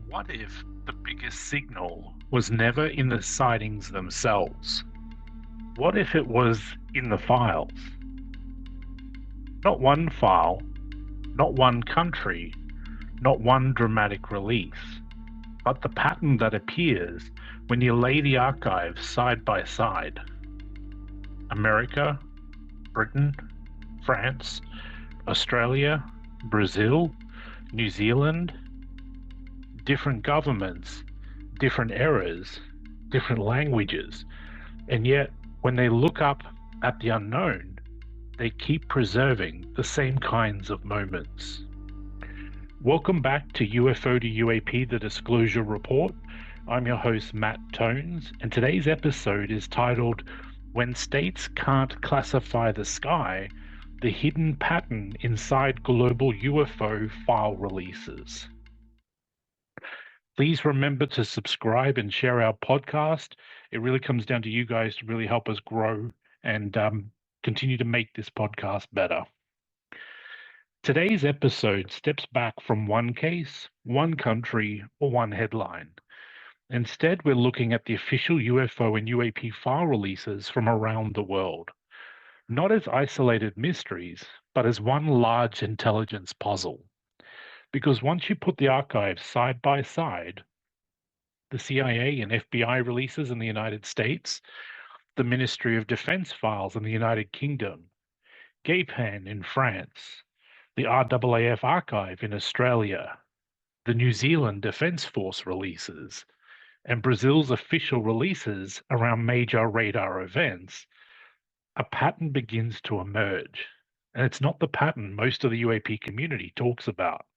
What if the biggest signal was never in the sightings themselves? What if it was in the files? Not one file, not one country, not one dramatic release, but the pattern that appears when you lay the archives side by side. America, Britain, France, Australia, Brazil, New Zealand, different governments, different eras, different languages, and yet when they look up at the unknown, they keep preserving the same kinds of moments. Welcome back to UFO to UAP, the Disclosure Report. I'm your host, Matt Tones, and today's episode is titled When States Can't Classify the Sky, the Hidden Pattern Inside Global UFO File Releases. Please remember to subscribe and share our podcast. It really comes down to you guys to really help us grow and continue to make this podcast better. Today's episode steps back from one case, one country, or one headline. Instead, we're looking at the official UFO and UAP file releases from around the world, not as isolated mysteries, but as one large intelligence puzzle. Because once you put the archives side by side, the CIA and FBI releases in the United States, the Ministry of Defense files in the United Kingdom, GEIPAN in France, the RAAF archive in Australia, the New Zealand Defence Force releases, and Brazil's official releases around major radar events, a pattern begins to emerge. And it's not the pattern most of the UAP community talks about.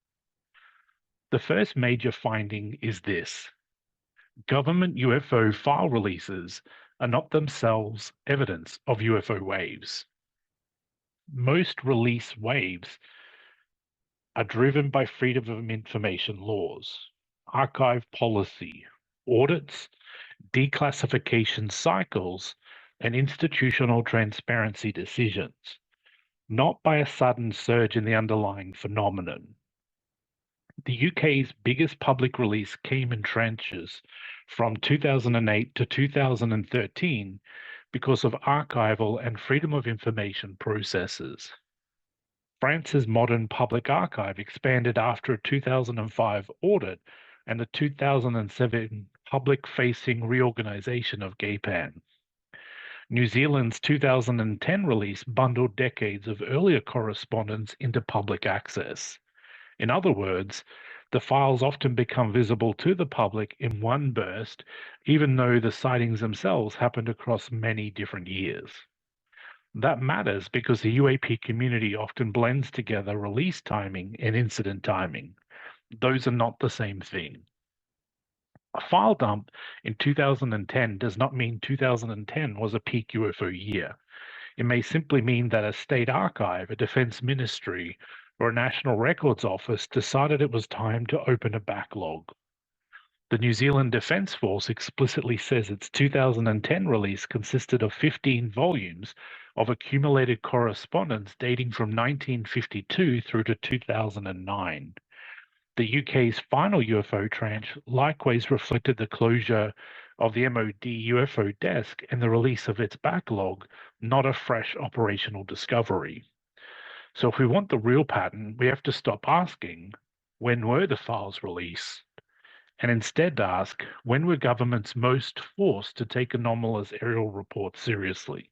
The first major finding is this: government UFO file releases are not themselves evidence of UFO waves. Most release waves are driven by freedom of information laws, archive policy, audits, declassification cycles, and institutional transparency decisions, not by a sudden surge in the underlying phenomenon. The UK's biggest public release came in tranches from 2008 to 2013 because of archival and freedom of information processes. France's modern public archive expanded after a 2005 audit and the 2007 public-facing reorganization of GEIPAN. New Zealand's 2010 release bundled decades of earlier correspondence into public access. In other words, the files often become visible to the public in one burst, even though the sightings themselves happened across many different years. That matters because the UAP community often blends together release timing and incident timing. Those are not the same thing. A file dump in 2010 does not mean 2010 was a peak UFO year. It may simply mean that a state archive, a defense ministry, or a national records office decided it was time to open a backlog. The New Zealand Defence Force explicitly says its 2010 release consisted of 15 volumes of accumulated correspondence dating from 1952 through to 2009. The UK's final UFO tranche likewise reflected the closure of the MOD UFO desk and the release of its backlog, not a fresh operational discovery. So if we want the real pattern, we have to stop asking, when were the files released? And instead ask, when were governments most forced to take anomalous aerial reports seriously?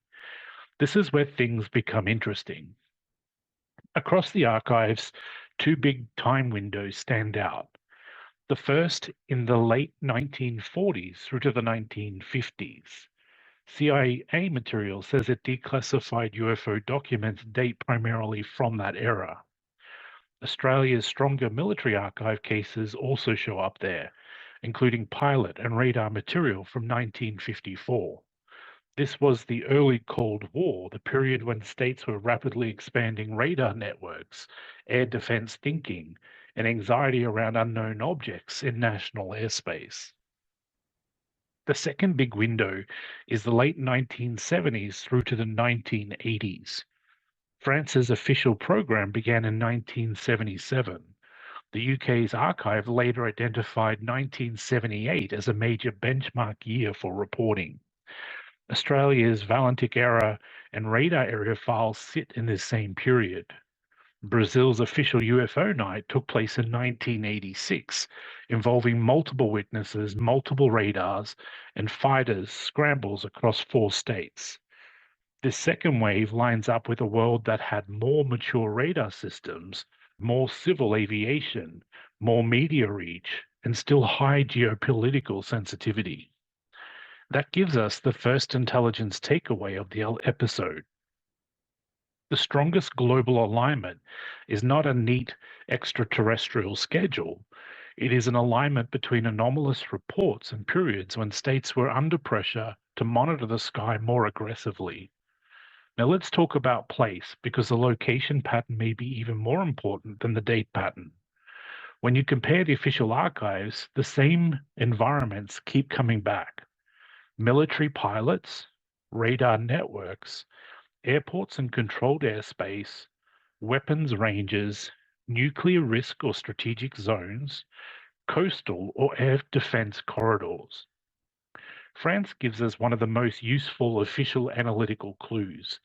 This is where things become interesting. Across the archives, two big time windows stand out. The first in the late 1940s through to the 1950s. CIA material says that declassified UFO documents date primarily from that era. Australia's stronger military archive cases also show up there, including pilot and radar material from 1954. This was the early Cold War, the period when states were rapidly expanding radar networks, air defense thinking, and anxiety around unknown objects in national airspace. The second big window is the late 1970s through to the 1980s. France's official program began in 1977. The UK's archive later identified 1978 as a major benchmark year for reporting. Australia's Valentic era and radar area files sit in this same period. Brazil's official UFO night took place in 1986, involving multiple witnesses, multiple radars, and fighters scrambles across 4 states. This second wave lines up with a world that had more mature radar systems, more civil aviation, more media reach, and still high geopolitical sensitivity. That gives us the first intelligence takeaway of the episode. The strongest global alignment is not a neat extraterrestrial schedule. It is an alignment between anomalous reports and periods when states were under pressure to monitor the sky more aggressively. Now let's talk about place, because the location pattern may be even more important than the date pattern. When you compare the official archives, the same environments keep coming back. Military pilots, radar networks, airports and controlled airspace, weapons ranges, nuclear risk or strategic zones, coastal or air defense corridors. France gives us one of the most useful official analytical clues.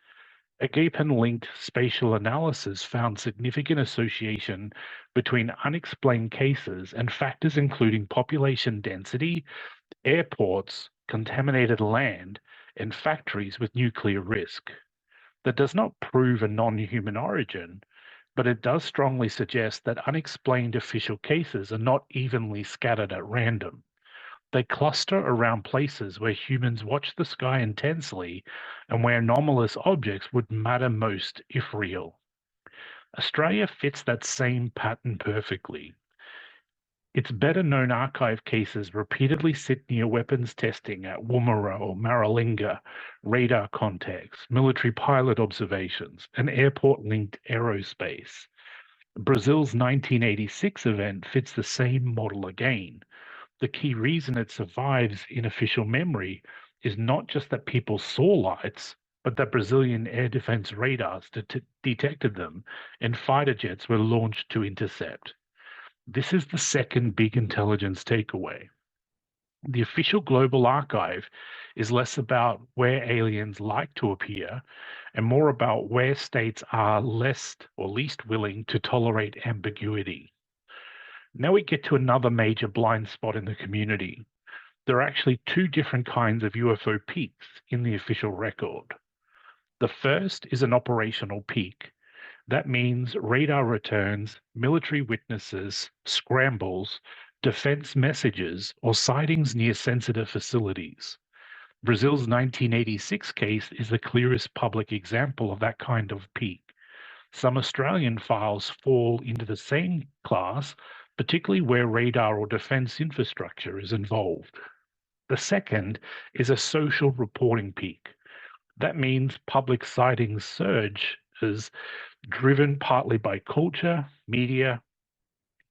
A GEIPAN-linked spatial analysis found significant association between unexplained cases and factors including population density, airports, contaminated land, and factories with nuclear risk. That does not prove a non-human origin, but it does strongly suggest that unexplained official cases are not evenly scattered at random. They cluster around places where humans watch the sky intensely and where anomalous objects would matter most if real. Australia fits that same pattern perfectly. Its better-known archive cases repeatedly sit near weapons testing at Woomera or Maralinga, radar contacts, military pilot observations, and airport-linked aerospace. Brazil's 1986 event fits the same model again. The key reason it survives in official memory is not just that people saw lights, but that Brazilian air defense radars detected them and fighter jets were launched to intercept. This is the second big intelligence takeaway. The official global archive is less about where aliens like to appear and more about where states are less or least willing to tolerate ambiguity. Now we get to another major blind spot in the community. There are actually 2 different kinds of UFO peaks in the official record. The first is an operational peak. That means radar returns, military witnesses, scrambles, defense messages, or sightings near sensitive facilities. Brazil's 1986 case is the clearest public example of that kind of peak. Some Australian files fall into the same class, particularly where radar or defense infrastructure is involved. The second is a social reporting peak. That means public sightings surge is driven partly by culture, media,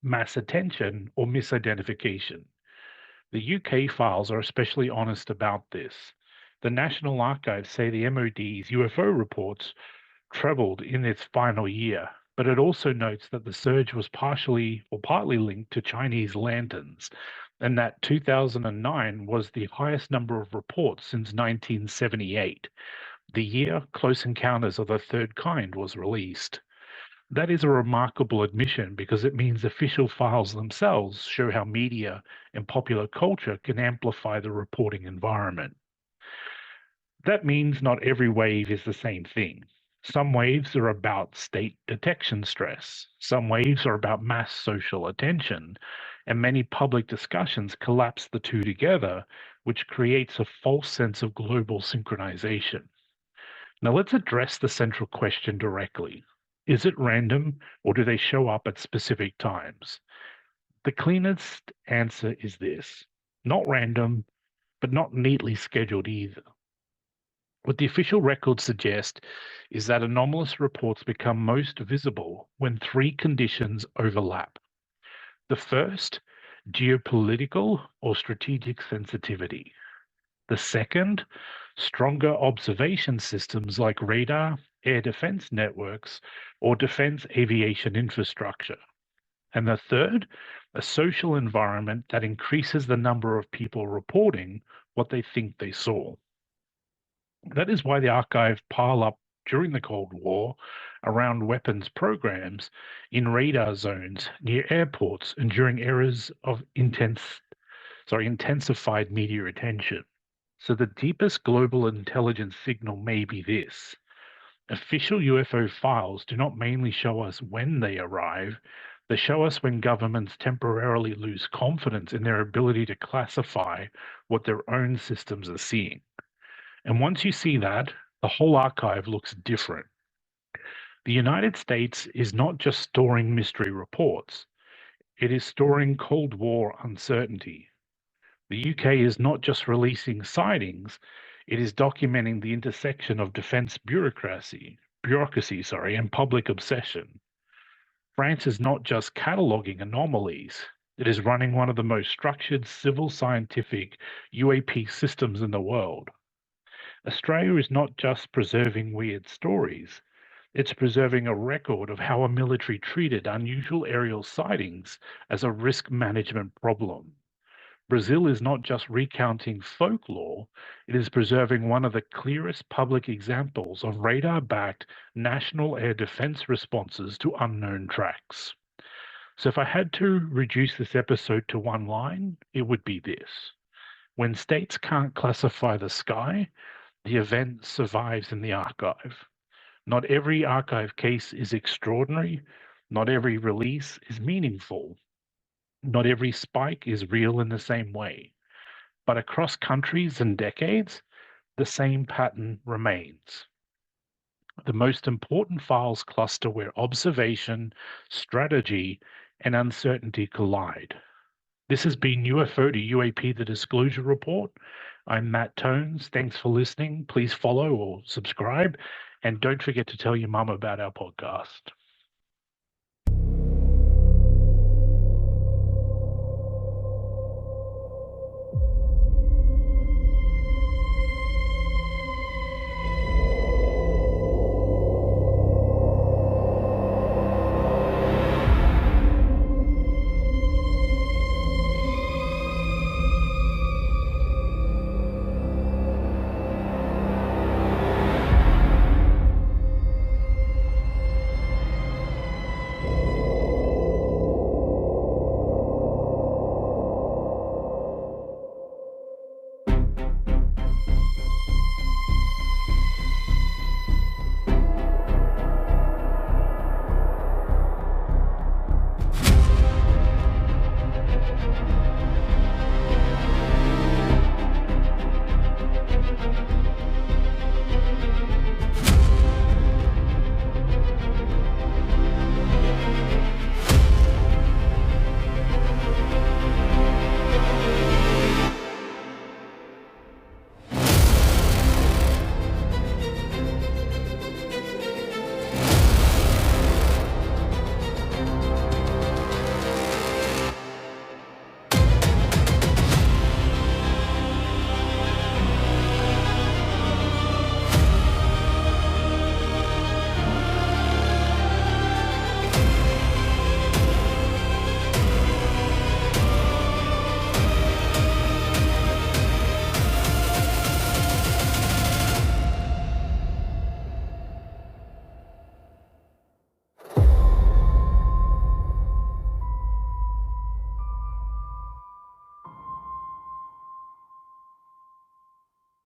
mass attention, or misidentification. The UK files are especially honest about this. The National Archives say the MOD's UFO reports trebled in its final year, but it also notes that the surge was partially or partly linked to Chinese lanterns, and that 2009 was the highest number of reports since 1978, the year Close Encounters of the Third Kind was released. That is a remarkable admission because it means official files themselves show how media and popular culture can amplify the reporting environment. That means not every wave is the same thing. Some waves are about state detection stress. Some waves are about mass social attention. And many public discussions collapse the two together, which creates a false sense of global synchronization. Now let's address the central question directly. Is it random, or do they show up at specific times? The cleanest answer is this: not random, but not neatly scheduled either. What the official records suggest is that anomalous reports become most visible when 3 conditions overlap. The first, geopolitical or strategic sensitivity. The second, stronger observation systems like radar, air defense networks, or defense aviation infrastructure. And the third, a social environment that increases the number of people reporting what they think they saw. That is why the archive piled up during the Cold War around weapons programs, in radar zones, near airports, and during eras of intensified media attention. So the deepest global intelligence signal may be this. Official UFO files do not mainly show us when they arrive, they show us when governments temporarily lose confidence in their ability to classify what their own systems are seeing. And once you see that, the whole archive looks different. The United States is not just storing mystery reports, it is storing Cold War uncertainty. The UK is not just releasing sightings, it is documenting the intersection of defense bureaucracy, and public obsession. France is not just cataloging anomalies, it is running one of the most structured civil scientific UAP systems in the world. Australia is not just preserving weird stories, it's preserving a record of how a military treated unusual aerial sightings as a risk management problem. Brazil is not just recounting folklore, it is preserving one of the clearest public examples of radar backed national air defense responses to unknown tracks. So, if I had to reduce this episode to one line, it would be this. When states can't classify the sky, the event survives in the archive. Not every archive case is extraordinary, not every release is meaningful, not every spike is real in the same way. But across countries and decades, the same pattern remains. The most important files cluster where observation, strategy, and uncertainty collide. This has been UFO to UAP, the Disclosure Report. I'm Matt Tones. Thanks for listening. Please follow or subscribe. And don't forget to tell your mum about our podcast.